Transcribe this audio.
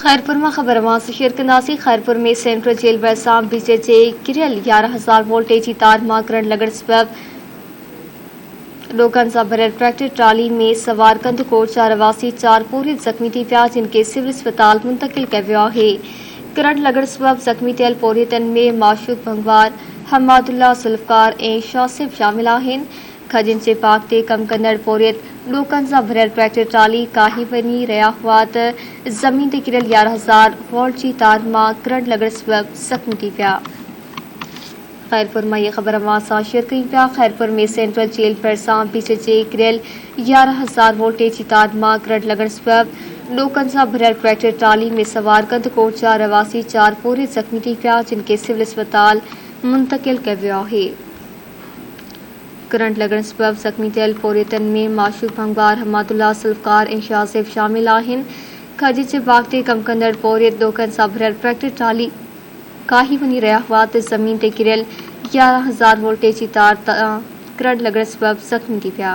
खैरपुर में खबर शेयर कंदासी। खैरपुर में सेंट्रल जेल बैसाम बीजे किरियल 11,000 वोल्टेज की तार मां करंट लगण सबब लोगन सां भरियल ट्रैक्टर ट्राली में सवार कंद कोट जा रवासी 4 पूरी जख्मी थी पिया, जिनके सिविल अस्पताल मुंतकिल किया वियो आहे। करंट लगण सबब जख्मी थियल पोरियतन में माशूक भंगवार, हमादुल्ला सुल्फकार ऐं शासिफ शामिल आहिनि। खजिन जे पाक ते कम कंदड़ पोरियत लोकन सां भरियल ट्रैक्टर ट्राली काही वञी रहिया हुआ त ज़मीन ते किरियल 11,000 वोल्ट जी तार मां करंट लगण सबब ज़ख्मी थी पिया। खैरपुर में यह खबर अवां शेयर कई पिया। खैरपुर में सेंट्रल जेल भरिसां बीजे किरियल 11,000 वोल्टेज जी तार मां करंट लगण सबब लोकन सां भरियल ट्रैक्टर ट्राली में सवार कंद कोट जा रवासी 4 पूरे ज़ख्मी थी पिया, जिनके सिविल अस्पताल मुंतकिल किया वियो आहे। करंट लगण सबब ज़ख्मी थियल पोरियतन में माशूक भंगवार, हमादुल्ला सुल्फकार ऐं शासिफ शामिल आहिनि। खजिन जे बाग ते कम कंदड़ पोरियत लोकन सां भरियल ट्रैक्टर ट्राली काही वञी रहिया हुआ त ज़मीन ते किरियल 11,000 वोल्टेज जी तार करंट लगण सबब ज़ख्मी थी पिया।